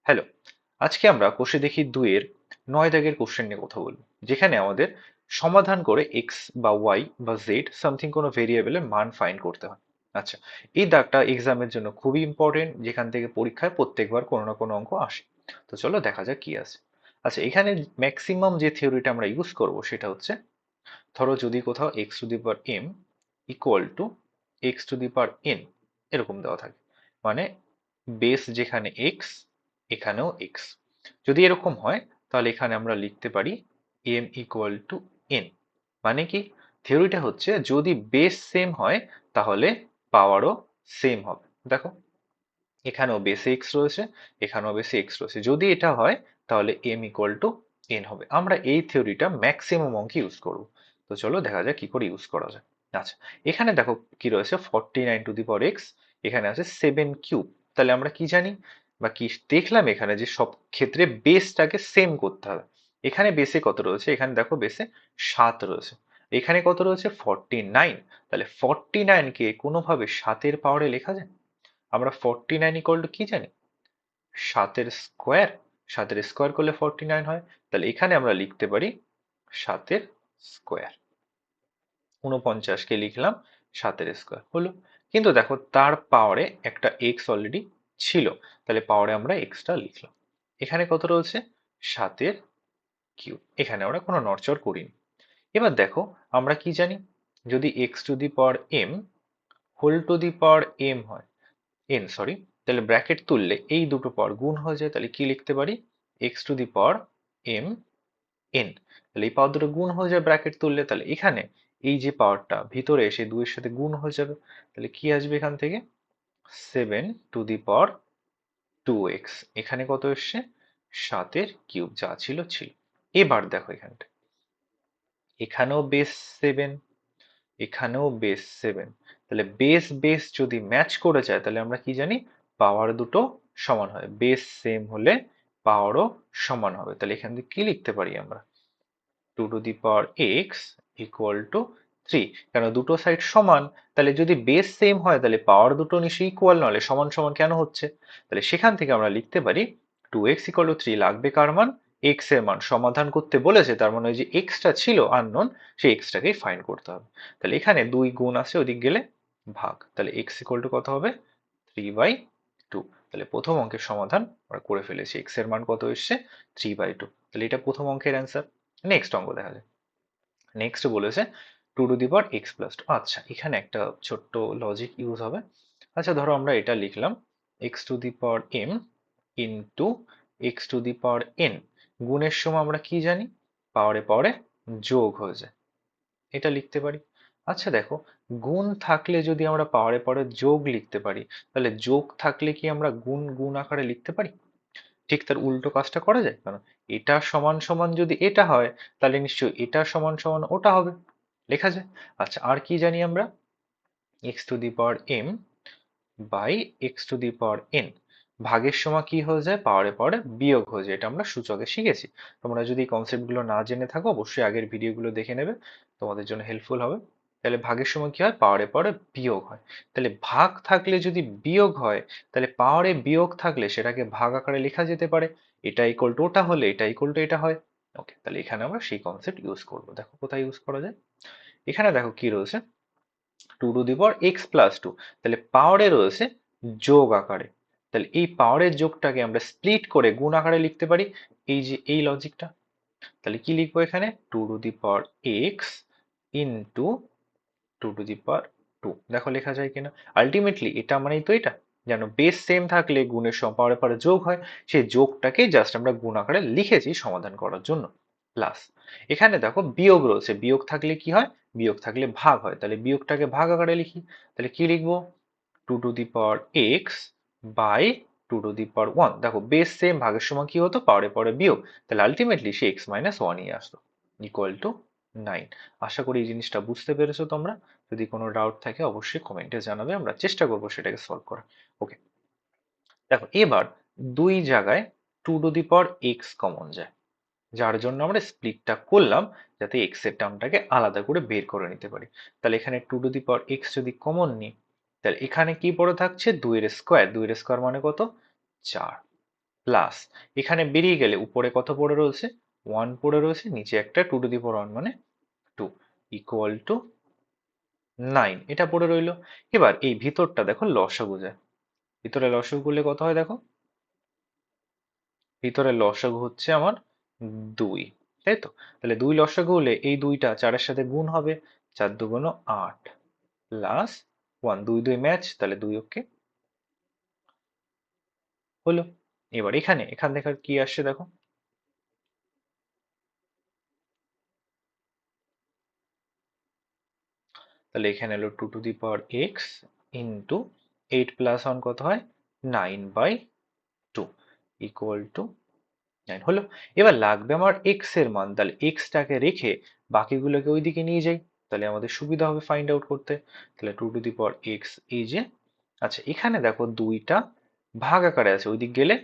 Hello, আজকে আমরা কোষে দেখি ২ এর ৯ দাগের কোশ্চেন নিয়ে কথা বলব। যেখানে আমাদের সমাধান করে এক্স বা ওয়াই বা জেড সামথিং কোনো ভেরিয়েবলের মান ফাইন্ড করতে হয়। আচ্ছা, এই দাগটা এক্সামের জন্য খুবই ইম্পর্টেন্ট, যেখান থেকে পরীক্ষায় প্রত্যেকবার কোনো না কোনো অঙ্ক আসে। তো চলো দেখা যাক কি আছে। আচ্ছা, এখানে ম্যাক্সিমাম যে থিওরিটা আমরা ইউজ করব সেটা হচ্ছে, ধরো যদি কোথাও X to the power M equal to X to the power N এরকম দেওয়া থাকে, মানে বেস যেখানে এক্স এখানেও এক্স, যদি এরকম হয় তাহলে এখানে আমরা লিখতে পারি এম ইকুয়াল টু এন। মানে কি, থিওরিটা হচ্ছে যদি বেস সেম হয় তাহলে পাওয়ারও সেম হবে। দেখো, এখানেও বেসে এক্স রয়েছে, এখানেও বেসে এক্স রয়েছে, যদি এটা হয় তাহলে এম ইকুয়াল টু এন হবে। আমরা এই থিওরিটা ম্যাক্সিমাম অঙ্কে ইউজ করব। তো চলো দেখা যাক কি করে ইউজ করা যায়। আচ্ছা, এখানে দেখো কি রয়েছে, 49 টু দি পাওয়ার এক্স, এখানে আছে 7 কিউব। তাহলে আমরা কি জানি বা কি দেখলাম এখানে, যে সব ক্ষেত্রে বেসটাকে সেম করতে হবে। এখানে বেসে কত রয়েছে, এখানে দেখো বেসে 7 রয়েছে, এখানে কত রয়েছে 49। তাহলে 49 কে কোনোভাবে 7 এর পাওয়ারে লেখা যায়? আমরা 49 ইকুয়াল টু কি জানি, 7 এর স্কোয়ার। 7 এর স্কোয়ার করলে 49 হয়। তাহলে এখানে আমরা লিখতে পারি 7 এর স্কোয়ার। 49 কে লিখলাম 7 এর স্কোয়ার হলো। কিন্তু দেখো তার পাওয়ারে একটা এক্স অলরেডি ছিল, তাহলে পাওয়ারে আমরা এক্সটা লিখলাম। এখানে কত রয়েছে, 7 এর কিউব। এখানে আমরা কোনো নড়চড় করিনি। এবার দেখো আমরা কি জানি, যদি X to the power M whole to the power M হয়, এন সরি, তাহলে ব্র্যাকেট তুললে এই দুটো পাওয়ার গুণ হয়ে যায়। তাহলে কি লিখতে পারি, X to the power M N. তাহলে এই পাওয়ার দুটো গুণ হয়ে যায় ব্র্যাকেট তুললে, তাহলে এখানে এই যে পাওয়ারটা ভিতরে এসে দুইয়ের সাথে গুণ হয়ে যাবে। তাহলে কি আসবে এখান থেকে, 7 টু দি পাওয়ার 2x। এখানে কত এসছে, 7 এর কিউব, যা ছিল ছিল। এবার দেখো এখানটা, এখানেও বেস 7, এখানেও বেস 7। তাহলে বেস বেস যদি ম্যাচ করে যায় তাহলে আমরা কি জানি, পাওয়ার দুটো সমান হয়। বেস সেম হলে পাওয়ারও সমান হবে। তাহলে এখান থেকে কি লিখতে পারি আমরা, 2 to the power x equal to 3। কেন, দুটো সাইড সমান, তাহলে যদি বেস সেম হয় তাহলে পাওয়ার দুটো নিশ্চয়ই ইকুয়াল, নলে সমান সমান কেন হচ্ছে। তাহলে সেখান থেকে আমরা লিখতে পারি 2x ইকুয়াল টু 3 লাগবে কার মান, এক্স এর মান। সমাধান করতে বলেছে, তার মানে ওই যে এক্সটা ছিল আননোন, সেই এক্সটাকেই ফাইন্ড করতে হবে। তাহলে এখানে 2 গুণ আছে, ওদিক গেলে ভাগ, তাহলে এক্স ইকুয়াল টু কত হবে, 3/2। তাহলে প্রথম অঙ্কের সমাধান আমরা করে ফেলেছি, এক্স এর মান কত এসছে, 3/2। তাহলে এটা প্রথম অঙ্কের অ্যান্সার। নেক্সট অঙ্ক দেখা যায়। নেক্সট বলেছে 2 to the power X plus two. আচ্ছা, এখানে একটা ছোট্ট লজিক ইউজ হবে। আচ্ছা, ধরো আমরা এটা লিখলাম X to the power M into X to the power N. গুণের সময় আমরা কি জানি, পাওয়ারে পাওয়ারে যোগ হয়ে যায়, এটা লিখতে পারি। আচ্ছা দেখো, গুণ থাকলে যদি আমরা পাওয়ারে পাওয়ারে যোগ লিখতে পারি, তাহলে যোগ থাকলে কি আমরা গুণ গুণ আকারে লিখতে পারি? ঠিক তার উল্টো কাজটা করা যায়। কারণ এটা সমান সমান যদি এটা হয়, তাহলে নিশ্চয়ই এটা সমান সমান ওটা হবে, লেখা যায়। আচ্ছা, আর কি জানি আমরা, X to the power M by X to the power N. ভাগের সময় কি হয়ে যায়, পাওয়ারে পাওয়ারে বিয়োগ হয়ে যায়, এটা আমরা সূচকে শিখেছি। তোমরা যদি এই কনসেপ্টগুলো না জেনে থাকো অবশ্যই আগের ভিডিওগুলো দেখে নেবে, তোমাদের জন্য হেল্পফুল হবে। তাহলে ভাগের সময় কি হয়, পাওয়ারে পাওয়ারে বিয়োগ হয়। তাহলে ভাগ থাকলে যদি বিয়োগ হয়, তাহলে পাওয়ারে বিয়োগ থাকলে সেটাকে ভাগ আকারে লেখা যেতে পারে। এটা ইকুয়াল টু ওটা হলে এটা ইকুয়াল টু এটা হয়। ওকে, তাহলে এখানে আমরা সেই কনসেপ্ট ইউজ করবো। দেখো কোথায় ইউজ করা যায়, এখানে দেখো কি রয়েছে, 2 to the power X plus two. তাহলে পাওয়ারে রয়েছে যোগ আকারে, তাহলে এই পাওয়ারের যোগটাকে আমরা স্প্লিট করে গুণ আকারে লিখতে পারি, এই যে এই লজিকটা। তাহলে কি লিখবো এখানে, 2 to the power x into 2 to the power 2। দেখো লেখা যায় কিনা, আলটিমেটলি এটা মানেই তো এটা, যেন বেস সেম থাকলে গুণের সময় পাওয়ারে পাওয়ারে যোগ হয়, সেই যোগটাকে জাস্ট আমরা গুণ আকারে লিখেছি সমাধান করার জন্য। প্লাস এখানে দেখো বিয়োগ রয়েছে, বিয়োগ থাকলে কি হয়, বিয়োগ থাকলে ভাগ হয়, তাহলে বিয়োগটাকে ভাগ আকারে লিখি। তাহলে কি লিখবো, 2 to the power x by 2 to the power 1। দেখো বেস সেম, ভাগের সময় কি হতো, পাওয়ারে পাওয়ারে বিয়োগ, তাহলে আলটিমেটলি সে এক্স মাইনাস 1ই আসতো, ইকুয়াল টু 9। আশা করি এই জিনিসটা বুঝতে পেরেছো তোমরা। যদি কোনো ডাউট থাকে অবশ্যই কমেন্টে জানাবে, আমরা চেষ্টা করবো সেটাকে সলভ করার। ওকে, দেখো এবার দুই জায়গায় 2 to the power x common যায়, যার জন্য আমরা স্প্লিটটা করলাম, যাতে এক্স এর টার্মটাকে আলাদা করে বের করে নিতে পারি। তাহলে এখানে 2 টু দি পাওয়ার এক্স যদি কমন নিই, তাহলে এখানে কি পড়ে থাকছে, 2 এর স্কোয়ার। 2 এর স্কোয়ার মানে কত, 4। প্লাস এখানে বেরিয়ে গেলে উপরে কত পড়ে রয়েছে, 1 পড়ে রয়েছে, নিচে একটা 2 to the power 1 মানে 2 ইকুয়াল টু 9 এটা পড়ে রইলো। এবার এই ভিতরটা দেখো লসাগু যায়, ভিতরে লসাগু করলে কত হয় দেখো, ভিতরে লসাগু হচ্ছে আমার 2, তাই তো? তাহলে 2 লসাগু হলে এই 2টা 4-এর সাথে গুণ হবে, 4 2 8 প্লাস 1, 2 2 ম্যাচ, তাহলে 2 ওকে হলো। এবার এখান থেকে আর কি আসছে দেখো, তাহলে এখানে হলো 2 to the power x into 8 + 1 কত হয়, 9/2 ইকুয়াল টু 9 হলো। এবার লাগবে আমার x এর মান, তাহলে x টাকে রেখে বাকিগুলোকে ওইদিকে নিয়ে যাই, তাহলে আমাদের সুবিধা হবে ফাইন্ড আউট করতে। তাহলে 2 to the power x এই যে, আচ্ছা এখানে দেখো 2টা ভাগ আকারে আছে, ওইদিক গেলে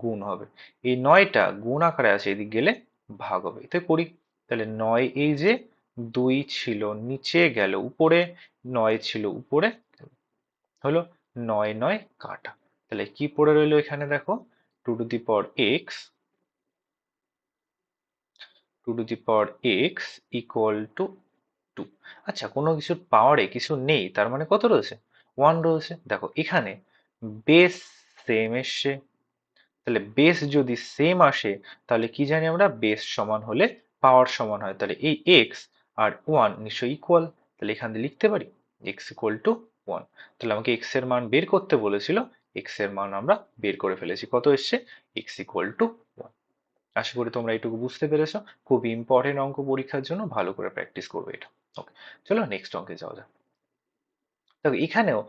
গুণ হবে, এই 9টা গুণ আকারে আছে, এদিক গেলে ভাগ হবে, এতে করি। তাহলে 9 এই যে, 2 ছিল নিচে গেল উপরে, 9 ছিল উপরে হলো, 9 9 কাটা, তাহলে কি পড়ে রইলো এখানে দেখো, 2 to the power x 2 to the power x equal two 2। আচ্ছা কোনো কিছুর পাওয়ারে কিছু নেই, তার মানে কত রয়েছে, 1 রয়েছে। দেখো এখানে বেস সেম এসছে, তাহলে বেস যদি সেম আসে তাহলে কি জানি আমরা, বেস সমান হলে পাওয়ার সমান হয়, তাহলে এই এক্স আর 1 নিশ্চয়ই ইকুয়াল, তাহলে এখান দিয়ে লিখতে পারি এক্স ইকুয়াল টু 1। তাহলে আমাকে এক্স এর মান বের করতে বলেছিল, এক্স এর মান আমরা বের করে ফেলেছি, কত এসছে, এক্স ইকুয়াল টু 1। আশা করি তোমরা এটুকু বুঝতে পেরেছো, খুব ইম্পর্টেন্ট অঙ্ক, পরীক্ষার জন্য ভালো করে প্র্যাকটিস করবে এটা। ওকে, চলো নেক্সট অঙ্কে যাওয়া যাক। দেখো এখানেও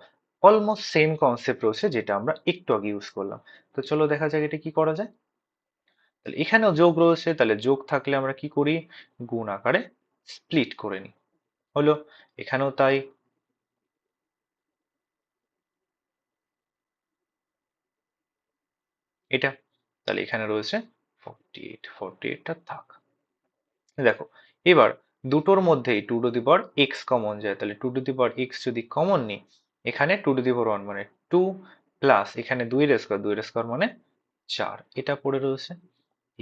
অলমোস্ট সেম কনসেপ্ট রয়েছে যেটা আমরা একটু আগে ইউজ করলাম, তো চলো দেখা যাক এটা কি করা যায়। তাহলে এখানেও যোগ রয়েছে, তাহলে যোগ থাকলে আমরা কি করি, গুণ আকারে স্প্লিট করে নিই, হলো। এখানেও তাই, এটা, তাহলে এখানে রয়েছে 48, 48টা থাক। দেখো এবার দুটোর মধ্যেই 2 to the power x common যায়, তাহলে 2 to the power x যদি কমন নিই, এখানে 2 to the power 1 মানে 2 প্লাস এখানে 2 এর স্কয়ার মানে 4, এটা পড়ে রয়েছে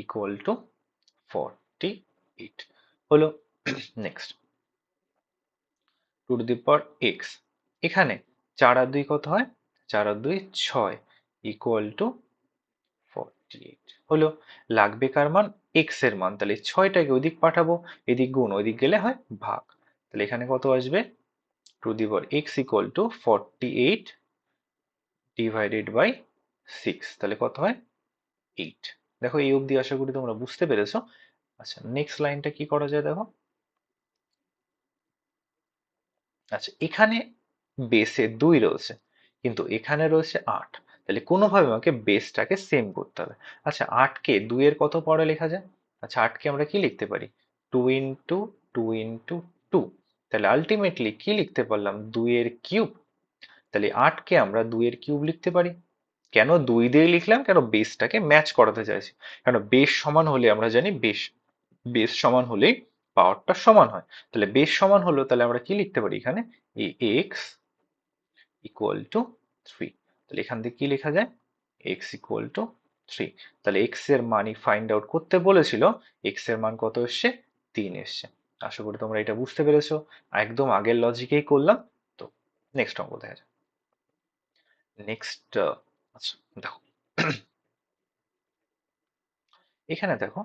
ইকুয়াল টু 48 হলো। Next 2 to the power x, এখানে 4 আর 2 কত হয়, 4 আর 2 6 ইকুয়াল টু 48 হলো। লাগবে কার মান, x এর মান, তাহলে 6টাকে ওইদিক পাঠাবো, এদিক গুণ, ওইদিক গেলে হয় ভাগ, তাহলে এখানে কত আসবে, 2 to the power x equal to 48 divided by 6, তাহলে কত হয় 8। দেখো এই অবধি আশা করি তোমরা বুঝতে পেরেছো। আচ্ছা নেক্সট লাইনটা কি করা যায় দেখো, আচ্ছা এখানে বেসে 2 রয়েছে কিন্তু এখানে রয়েছে 8, তাহলে কোনোভাবে আমাকে বেসটাকে সেম করতে হবে। আচ্ছা 8কে 2 এর কত পাওয়ারে লেখা যায়, আচ্ছা 8কে আমরা কি লিখতে পারি, 2 ইন্টু 2 ইন্টু 2, তাহলে আলটিমেটলি কি লিখতে পারলাম, 2 এর কিউব। তাহলে 8কে আমরা 2 এর কিউব লিখতে পারি। কেন 2 দিয়ে লিখলাম, কেন বেসটাকে ম্যাচ করাতে চাইছি, কেন বেস সমান হলে আমরা জানি বেস বেস সমান হলেই পাওয়ারটা সমান হয়, তাহলে বেস সমান হলো, তাহলে আমরা কি লিখতে পারি এখানে, এই এক্স ইকুয়াল টু 3, তাহলে এখান থেকে কি লেখা যায়, এক্স ইকুয়াল টু 3। তাহলে এক্স এর মানই ফাইন্ড আউট করতে বলেছিল, এক্স এর মান কত এসছে, 3 এসছে। আশা করি তোমরা এটা বুঝতে পেরেছো, একদম আগের লজিকেই করলাম। তো নেক্সট অঙ্ক দেখা যাক। নেক্সট আচ্ছা দেখো এখানে দেখো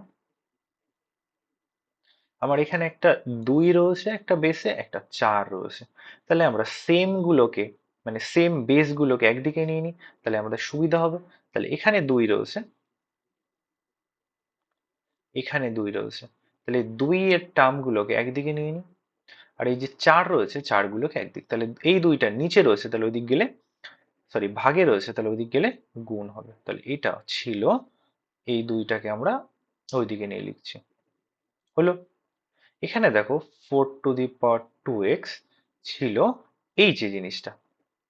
আমার এখানে একটা 2 রয়েছে একটা বেসে, একটা 4 রয়েছে, তাহলে আমরা সেম গুলোকে মানে সেম বেস গুলোকে একদিকে নিয়ে নিই, তাহলে আমাদের সুবিধা হবে। তাহলে এখানে 2 রয়েছে, এখানে 2 রয়েছে, তাহলে 2 এর টার্ম গুলোকে একদিকে নিয়ে নিই, আর এই যে 4 রয়েছে 4 গুলোকে একদিক, তাহলে এই 2টা নিচে রয়েছে তাহলে ওইদিক গেলে, সরি ভাগে রয়েছে তাহলে ওইদিক গেলে গুণ হবে, তাহলে এটা ছিল, এই 2টাকে আমরা ওইদিকে নিয়ে লিখছি, হলো। এখানে দেখো 4 to the power 2x ছিল এই যে জিনিসটা,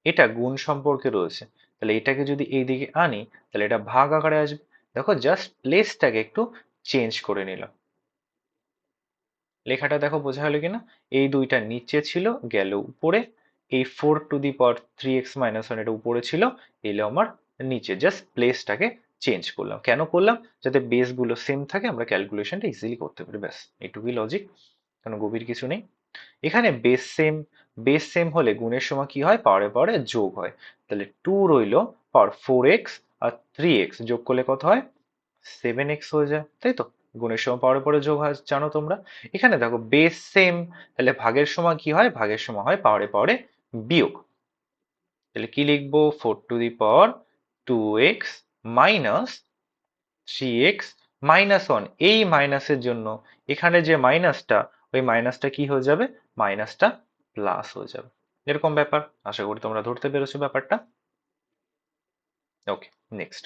এটা গুণ সম্পর্কে রয়েছে, তাহলে এটাকে যদি এইদিকে আনি তাহলে এটা ভাগ আকারে আসবে। দেখো জাস্ট প্লেসটাকে একটু চেঞ্জ করে নিলাম, লেখাটা দেখো বোঝা হলো কিনা, এই 2টা নিচে ছিল গেল উপরে, এই 4 to the power 3x - 1 এটা উপরে ছিল, এলো আমার নিচে, জাস্ট প্লেসটাকে চেঞ্জ করলাম। কেন করলাম? যাতে বেস গুলো সেম থাকে, আমরা ক্যালকুলেশনটা ইজিলি করতে পারি, ব্যাস এটুকুই লজিক, কোনো গভীর কিছু নেই। এখানে বেস সেম হলে গুণের সময় কি হয়, পাওয়ারে পাওয়ারে যোগ হয়। তাহলে 2 রইলো, পাওয়ার 4x আর 3x যোগ করলে কত হয়, 7x হয়ে যায়, তাই তো? গুণের সময় পাওয়ারে পাওয়ারে যোগ হয়, জানো তোমরা। এখানে দেখো বেস সেম, তাহলে ভাগের সময় কি হয়, ভাগের সময় হয় পাওয়ারে পাওয়ারে বিয়োগ। তাহলে কি লিখবো, 4 two the power 2x minus 3x minus 1। এই মাইনাসের জন্য এখানে যে মাইনাসটা, ওই মাইনাসটা কি হয়ে যাবে, মাইনাসটা প্লাস হয়ে যাবে, এরকম ব্যাপার। আশা করি তোমরা ধরতে পেরেছো ব্যাপারটা। ওকে, নেক্সট।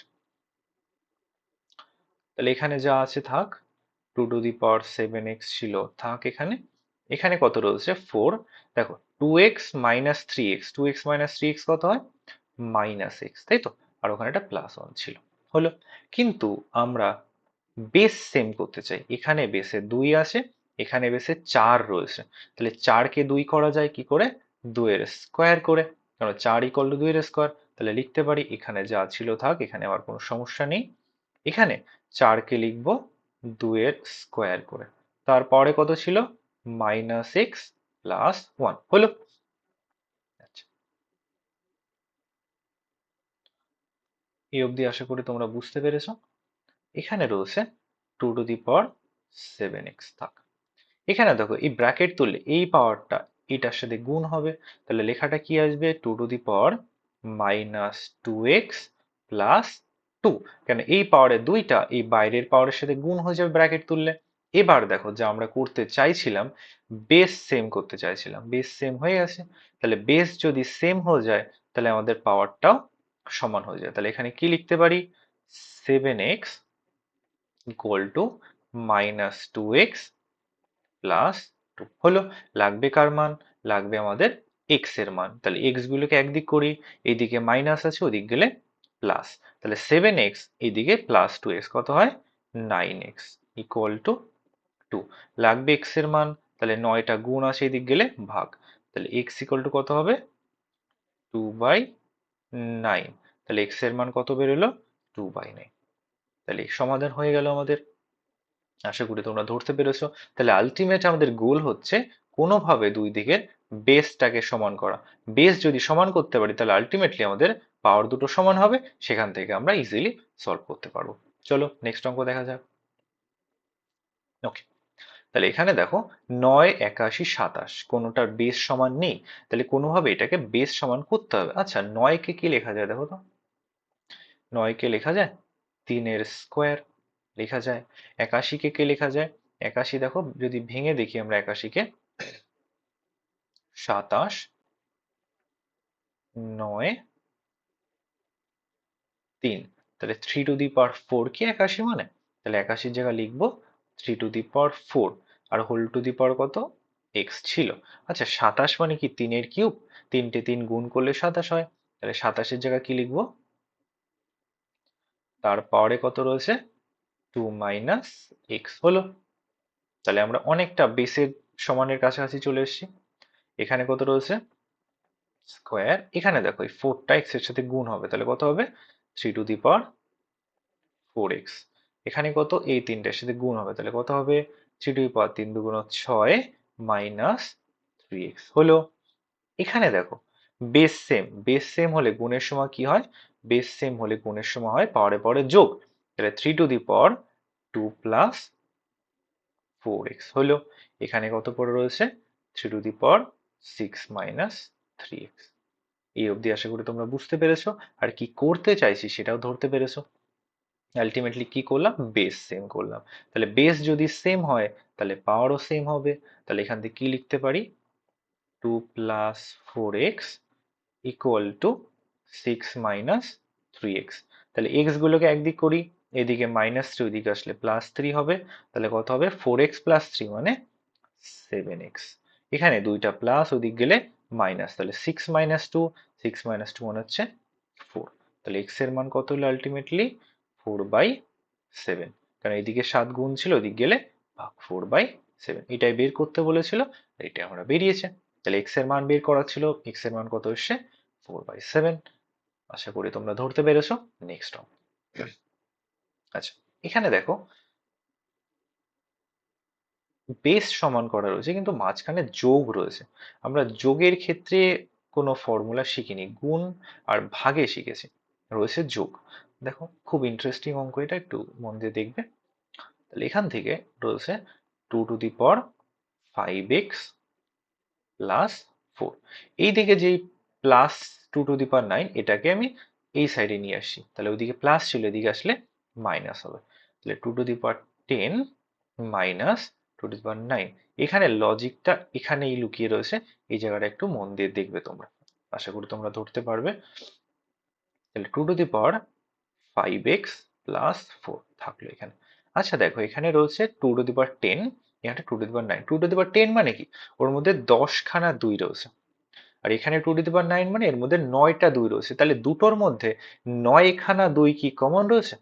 তাহলে এখানে যা আছে থাক, 2 টু দি পাওয়ার 7x ছিল, থাক এখানে। এখানে কত রয়েছে, 4। দেখো 2x minus 3x, 2x minus 3x কত হয়, মাইনাস x, তাই তো? আর ওখানে একটা প্লাস 1 ছিল, হলো। কিন্তু আমরা বেস সেম করতে চাই, এখানে বেসে 2 আছে, এখানে বেসে 4 রয়েছে। তাহলে 4 কে 2 করা যায় কি করে, 2 এর স্কোয়ার করে, কারণ 4 ইকুয়াল টু 2 এর স্কোয়ার। তাহলে লিখতে পারি, এখানে যা ছিল থাক, এখানে আবার কোনো সমস্যা নেই। এখানে 4 কে লিখবো 2 এর স্কোয়ার করে, তারপরে কত ছিল, মাইনাস এক্স প্লাস 1, হলো। আচ্ছা, এই অবধি আশা করি তোমরা বুঝতে পেরেছো। এখানে রয়েছে 2 টু দি পাওয়ার 7x, থাক। এখানে দেখো এই ব্র্যাকেট তুললে এই পাওয়ারটা এটার সাথে গুণ হবে, তাহলে লেখাটা কি আসবে, 2 to the power minus 2x plus 2। কেন, এই পাওয়ারের দুইটা এই বাইরের পাওয়ারের সাথে গুণ হয়ে যাবে ব্র্যাকেট তুললে। এবার দেখো, যা আমরা করতে চাইছিলাম, বেস সেম করতে চাইছিলাম, বেস সেম হয়ে গেছে। তাহলে বেস যদি সেম হয়ে যায়, তাহলে আমাদের পাওয়ারটাও সমান হয়ে যায়। তাহলে এখানে কি লিখতে পারি, 7x equal to minus 2x plus 2, হলো। লাগবে কার মান, লাগবে আমাদের x এর মান। তাহলে x গুলোকে একদিক করি, এইদিকে মাইনাস আছে, ওদিক গেলে প্লাস। তাহলে 7x এইদিকে প্লাস 2x কত হয়, 9x ইকুয়াল টু 2। লাগবে x এর মান, তাহলে 9টা গুণ আছে, এদিক গেলে ভাগ। তাহলে x ইকুয়াল টু কত হবে, 2/9। তাহলে x এর মান কত বেরোলো, 2/9। তাহলে সমাধান হয়ে গেল আমাদের। আশা করি তোমরা ধরতে পেরেছো। তাহলে আলটিমেট আমাদের গোল হচ্ছে কোনোভাবে দুই দিকের বেসটাকে সমান করা। বেস যদি সমান করতে পারি, তাহলে আলটিমেটলি আমাদের পাওয়ার দুটো সমান হবে, সেখান থেকে আমরা ইজিলি সলভ করতে পারবো। চলো নেক্সট অঙ্ক দেখা যাক। ওকে, তাহলে এখানে দেখো 9, 81, 27 কোনোটার বেস সমান নেই, তাহলে কোনোভাবে এটাকে বেস সমান করতে হবে। আচ্ছা, 9 কে কি লেখা যায় দেখো তো, 9 কে লেখা যায় 3 এর স্কোয়ার, লেখা যায়। 81 কে কে লেখা যায়, 81 দেখো যদি ভেঙে দেখি আমরা 81 কে, 27, 9, 3। তাহলে 3 টু দি পাওয়ার 4 কি 81 মানে, তাহলে 81 জায়গায় লিখবো 3 টু দি পাওয়ার 4, আর হোল টু দি পাওয়ার কত, x ছিল। আচ্ছা, 27 মানে কি 3 এর কিউব, 3টে 3 গুণ করলে 27 হয়। তাহলে 27 এর জায়গায় কি লিখবো, তার পাওয়ারে কত রয়েছে, 2 মাইনাস x, হলো। তাহলে আমরা অনেকটা বেসের সমানের কাছাকাছি চলে এসেছি। এখানে কত রয়েছে, স্কোয়ার। এখানে দেখো এই 4টা x এর সাথে গুণ হবে, তাহলে কত হবে, 3 টু দি পাওয়ার 4x। এখানে কত, এই তিনটার সাথে গুণ হবে, তাহলে কত হবে, 3 টু দি পাওয়ার 3 দুগুণ 6 মাইনাস 3x, হলো। এখানে দেখো বেস সেম হলে গুণের সময় কি হয়, বেস সেম হলে গুণের সময় হয় পাওয়ারে পাওয়ারে যোগ। তাহলে 3 to the power 2 plus 4x, হলো। এখানে কত পড়ে রয়েছে, 3 to the power 6 minus 3x। এই অবধি আশা করি তোমরা বুঝতে পেরেছো, আর কি করতে চাইছি সেটাও ধরতে পেরেছো। আলটিমেটলি কি করলাম, বেস সেম করলাম। তাহলে বেস যদি সেম হয়, তাহলে পাওয়ারও সেম হবে। তাহলে এখান থেকে কি লিখতে পারি, 2 plus 4x equal to 6 minus 3x। তাহলে এক্স গুলোকে একদিক করি, এদিকে মাইনাস 3, ওইদিকে আসলে প্লাস 3 হবে। তাহলে কত হবে, 4x প্লাস 3 মানে 7x। এখানে দুইটা প্লাস, ওদিক গেলে মাইনাস, তাহলে 6 মাইনাস 2, 6 মাইনাস 2 মানে হচ্ছে 4। তাহলে x এর মান কত হলো, আলটিমেটলি 4/7। কারণ এইদিকে 7 গুণ ছিল, ওদিক গেলে ভাগ, 4/7। এটাই বের করতে বলেছিল, এটা আমরা বেরিয়েছে। তাহলে x এর মান বের করা ছিল, x এর মান কত এসছে, 4/7। আশা করি তোমরা ধরতে পেরেছো। নেক্সট আচ্ছা, এখানে দেখো বেস সমান করা রয়েছে কিন্তু মাঝখানে যোগ রয়েছে। আমরা যোগের ক্ষেত্রে কোনো ফর্মুলা শিখিনি, গুণ আর ভাগে শিখেছি, রয়েছে যোগ। দেখো খুব ইন্টারেস্টিং অঙ্ক, এটা একটু মন দিয়ে দেখবে। তাহলে এখান থেকে রয়েছে 2 to the power 5x plus 4। এই দিকে যেই +2 টু দি পাওয়ার 9, এটাকে আমি এই সাইডে নিয়ে আসি, তাহলে ওইদিকে প্লাস ছিল, এদিকে আসলে মাইনাস হবে। তাহলে 2 to the power 10 minus 2 to the power 9। এখানে লজিকটা এখানেই লুকিয়ে রয়েছে, এই জায়গাটা একটু মন দিয়ে দেখবে তোমরা, আশা করি তোমরা ধরতে পারবে। তাহলে 2 to the power 5x plus 4 থাকলো এখানে। আচ্ছা দেখো, এখানে রয়েছে 2 টু দি পাওয়ার 10, এখানে 2 to the power 9। 2 to the power 10 মানে কি, ওর মধ্যে 10খানা 2 রয়েছে। আর এখানে 2 টু দি পাওয়ার 9 মানে এর মধ্যে 9টা 2 রয়েছে, তাহলে দুটোর মধ্যে 9খানা 2 কি কমন রয়েছে?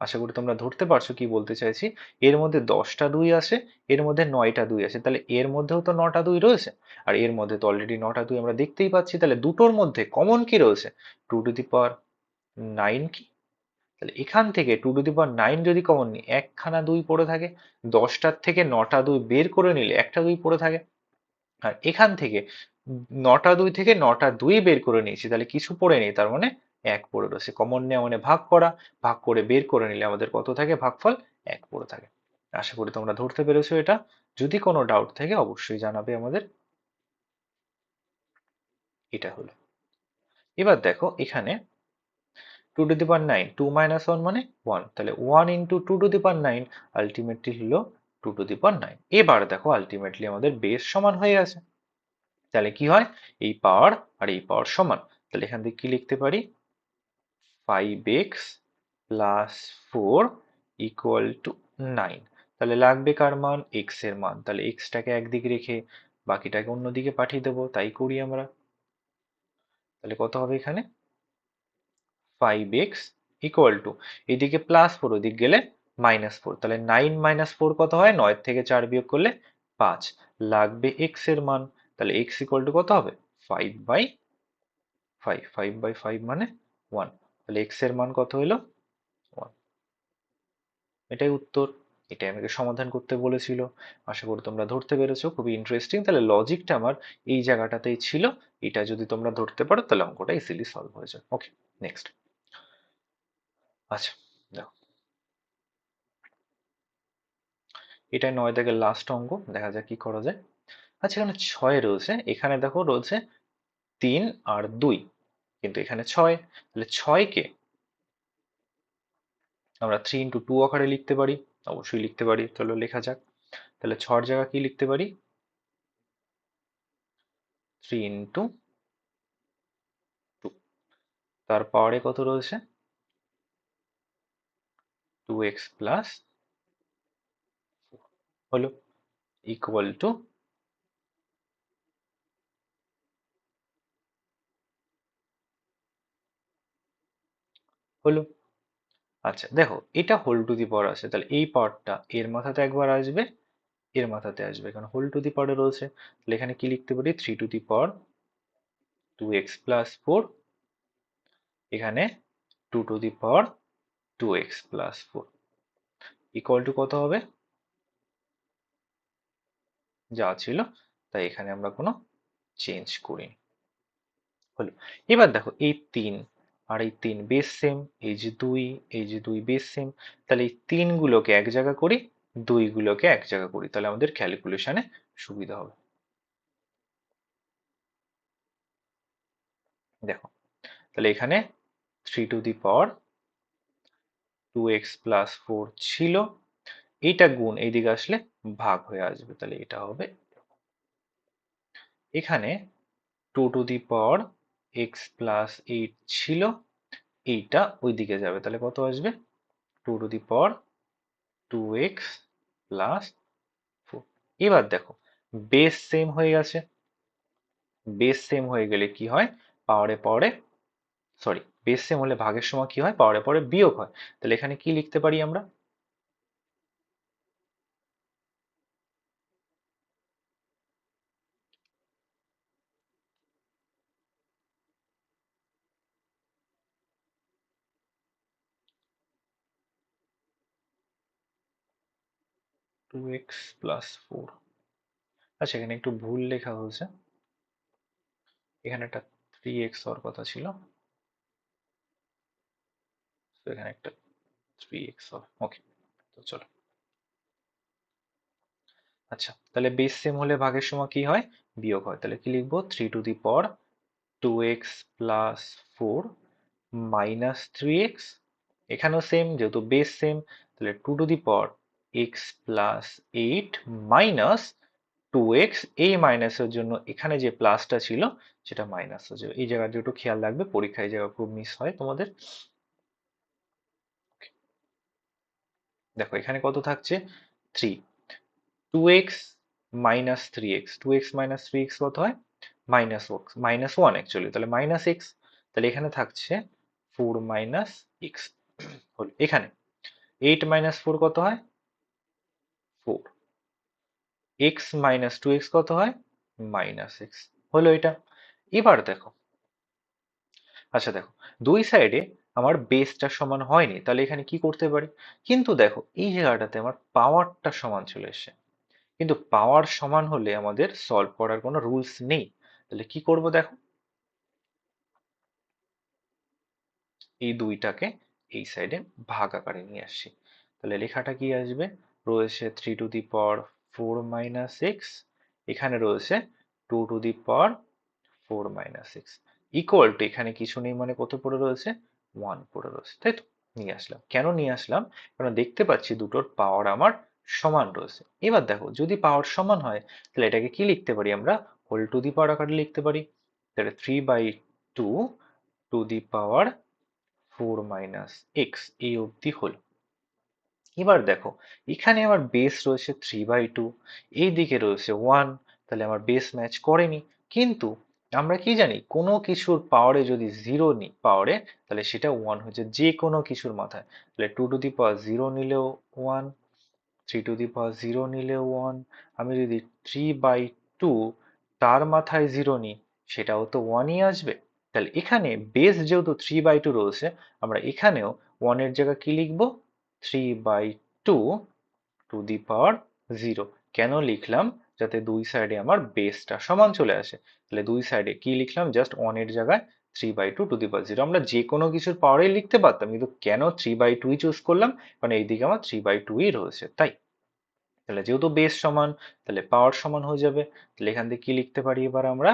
আশা করি তোমরা ধরতে পারছো কি বলতে চাইছি। এর মধ্যে 10টা 2 আছে, এর মধ্যে 9টা 2 আছে, তাহলে এর মধ্যেও তো 9টা 2 রয়েছে। আর এর মধ্যে তো অলরেডি 9টা 2 আমরা দেখতেই পাচ্ছি, তাহলে দুটোর মধ্যে কমন কি রয়েছে? 2 টু দি পাওয়ার 9 কি? তাহলে এখান থেকে 2 টু দি পাওয়ার 9 যদি কমন নিই, একখানা 2 পড়ে থাকে। 10টার থেকে 9টা 2 বের করে নিলে একটা 2 পড়ে থাকে। আর এখান থেকে 9টা 2 থেকে 9টা 2 বের করে নিয়েছি, তাহলে কিছু পড়ে নেই, তার মানে 1 পড়ে রয়েছে। কমন নেওয়া মানে ভাগ করা, ভাগ করে বের করে নিলে আমাদের কত থাকে? ভাগফল 1 পড়ে থাকে। আশা করি তোমরা ধরতে পেরেছো এটা। যদি কোনো ডাউট থাকে অবশ্যই জানাবে আমাদের। এটা হলো। এবার দেখো এখানে 2 টু দি পাওয়ার 9, 2 মাইনাস 1 মানে 1, তাহলে 1 into 2 to the power 9 ultimately হলো 2 টু দি পাওয়ার 9। এবার দেখো আলটিমেটলি আমাদের বেস সমান হয়ে গেছে। তাহলে কি হয়, এই পাওয়ার আর এই পাওয়ার সমান। তাহলে এখান থেকে কি লিখতে পারি? 5x plus 4 equal to 9। তাহলে লাগবে কার মান? x এর মান। তাহলে এক্সটাকে একদিকে রেখে বাকিটাকে অন্যদিকে পাঠিয়ে দেবো, তাই করি আমরা। তাহলে কত হবে এখানে? 5x ইকুয়াল টু, এদিকে +4 ওইদিকে গেলে -4, তাহলে 9 মাইনাস 4 কত হয়? 9 থেকে 4 বিয়োগ করলে 5। লাগবে x এর মান, তাহলে x ইকুয়াল টু কত হবে? 5/5। 5/5 মানে 1, তাহলে x এর মান কত হলো? 1। এটাই উত্তর। এটাই আমাকে সমাধান করতে বলেছিল। আশা করি তোমরা ধরতে পেরেছো, খুবই ইন্টারেস্টিং। তাহলে লজিকটা আমার এই জায়গাটাতেই ছিল। এটা যদি তোমরা ধরতে পারো তাহলে অঙ্কটা ইজিলি সলভ হয়ে যাবে। ওকে, নেক্সট। আচ্ছা দেখো, এটা 9 দাগের লাস্ট অঙ্ক, দেখা যাক কি করা যায়। আচ্ছা, এখানে 6 রয়েছে, এখানে দেখো রয়েছে 3 আর 2, কিন্তু এখানে 6, তাহলে 6কে আমরা 3 ইন্টু 2 আকারে লিখতে পারি। অবশ্যই লিখতে পারি, তাহলে লেখা যাক। তাহলে 6 জায়গা কি লিখতে পারি? 3 ইন্টু 2। তার পাওয়ারে কত রয়েছে? 2x প্লাস হলো ইকুয়াল টু, হলো। আচ্ছা দেখো, এটা হোল টু দি পাওয়ার আছে, তাহলে এই পাওয়ারটা এর মাথাতে একবার আসবে, এর মাথাতে আসবে, কারণ হোল টু দি পাওয়ারে রয়েছে। তাহলে এখানে কি লিখতে পারি? 3 to the power 2x plus 4, এখানে 2 to the power 2x plus 4 equal to কত হবে? যা ছিল তাই, এখানে আমরা কোনো চেঞ্জ করিনি। হলো। এবার দেখো, এই 3 আর এই 3 বেস সেম, এই যে 2, এই যে 2 বেস সেম, তাহলে এই 3 গুলোকে এক জায়গা করি, 2 গুলোকে এক জায়গা করি, তাহলে আমাদের ক্যালকুলেশনে সুবিধা হবে। দেখো, তাহলে এখানে 3 to the power 2x plus 4 ছিল, এইটা গুণ এইদিকে আসলে ভাগ হয়ে আসবে, তাহলে এটা হবে। এখানে 2 to the power x plus 8 ছিল, এইটা ওইদিকে যাবে, তাহলে কত আসবে? 2 to the power 2x plus 4। এবার দেখো, বেস সেম হয়ে গেছে। বেস সেম হয়ে গেলে কি হয়? পাওয়ারে পাওয়ারে, সরি, বেস সেম হলে ভাগের সময় কি হয়? পাওয়ারে পাওয়ারে বিয়োগ হয়। তাহলে এখানে কি লিখতে পারি আমরা? 2x plus 4। আচ্ছা, এখানে একটু ভুল লেখা হয়েছে, এখানে একটা 3x হওয়ার কথা ছিল, তো এখানে একটা 3x হবে। ওকে, তো চলো। আচ্ছা, তাহলে বেস সেম হলে ভাগের সময় কি হয়? বিয়োগ হয়। তাহলে কি লিখবো? 3 to the power 2x plus 4 minus 3x। এখানেও সেম, যেহেতু বেস সেম, তাহলে 2 to the power x plus 8 minus 2x। এই মাইনাসের জন্য এখানে যে প্লাসটা ছিল সেটা মাইনাস হয়ে যাবে। এই জায়গাটা একটু খেয়াল রাখবে, পরীক্ষায় এই জায়গা খুব মিস হয় তোমাদের। দেখো এখানে কত থাকছে? 3। 2x minus 3x, 2x minus 3x কত হয়? মাইনাস 1 অ্যাকচুয়ালি, তাহলে মাইনাস এক্স। তাহলে এখানে থাকছে 4 মাইনাস এক্স হলো। এখানে 8 মাইনাস 4 কত হয়? 4। এক্স মাইনাস 2x কত হয়? Minus x. হলো এটা। এবার দেখো, আচ্ছা দেখো, দুই সাইডে আমার বেসটা সমান হয়নি, তাহলে এখানে কি করতে পারি? কিন্তু দেখো এই জায়গাটাতে আমার পাওয়ারটা সমান চলে এসেছে, কিন্তু পাওয়ার সমান হলে আমাদের সলভ করার কোনো রুলস নেই। তাহলে কি করব দেখো, এই দুইটাকে এই সাইডে ভাগ আকারে নিয়ে আসছি। তাহলে লেখাটা কি আসবে? রয়েছে 3 to the power 4 minus x, এখানে রয়েছে 2 to the power 4 minus x, equal to এখানে কিছু নেই মানে কত পড়ে রয়েছে? 1 পড়ে রয়েছে, তাই তো? নিয়ে আসলাম। কেন নিয়ে আসলাম? কারণ দেখতে পাচ্ছি দুটোর পাওয়ার আমার সমান রয়েছে। এবার দেখো, যদি পাওয়ার সমান হয় তাহলে এটাকে কি লিখতে পারি আমরা? হোল টু দি পাওয়ার আকারে লিখতে পারি। তাহলে 3/2 two the power 4 minus x, এই অবধি হলো। এবার দেখো, এখানে আমার বেস রয়েছে 3/2, এই দিকে রয়েছে 1, তাহলে আমার বেস ম্যাচ করেনি। কিন্তু আমরা কি জানি, কোনো কিছুর পাওয়ারে যদি জিরো নিই পাওয়ারে, তাহলে সেটা 1 হচ্ছে যে কোনো কিছুর মাথায়। তাহলে 2 টু দি পাওয়ার 0 নিলেও 1, 3 টু দি পাওয়ার 0 নিলেও 1। আমি যদি 3/2 তার মাথায় 0 নিই, সেটাও তো 1ই আসবে। তাহলে এখানে বেস যেহেতু 3/2 রয়েছে, আমরা এখানেও 1 এর জায়গায় কি লিখবো? 3/2 টু দি পাওয়ার 0। কেন লিখলাম? যাতে দুই সাইডে আমার বেসটা সমান চলে আসে। তাহলে দুই সাইডে কি লিখলাম? জাস্ট 1 এর জায়গায় 3/2 টু দি পাওয়ার 0। আমরা যে কোনো কিছুর পাওয়ারেই লিখতে পারতাম, কিন্তু কেন 3/2 চুজ করলাম? কারণ এইদিকে আমার 3/2ই রয়েছে, তাই। তাহলে যেহেতু বেস সমান, তাহলে পাওয়ার সমান হয়ে যাবে। তাহলে এখান থেকে কি লিখতে পারি এবার আমরা?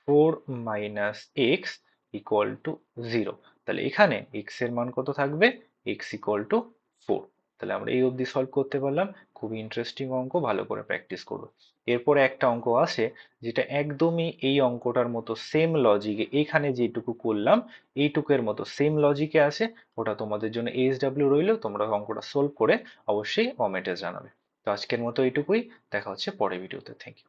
4 মাইনাস এক্স ইকুয়াল টু 0। তাহলে এখানে এক্স এর মান কত থাকবে? X equal to 4। তাহলে আমরা এই অবধি সলভ করতে পারলাম। খুবই ইন্টারেস্টিং অঙ্ক, ভালো করে প্র্যাকটিস করবো। এরপরে একটা অঙ্ক আছে যেটা একদমই এই অঙ্কটার মতো সেম লজিকে, এখানে যেটুকু করলাম এইটুকের মতো সেম লজিকে আছে। ওটা তোমাদের জন্য ASW রইলো, তোমরা অঙ্কটা সলভ করে অবশ্যই কমেন্টে জানাবে। তো আজকের মতো এইটুকুই, দেখা হচ্ছে পরের ভিডিওতে। Thank you.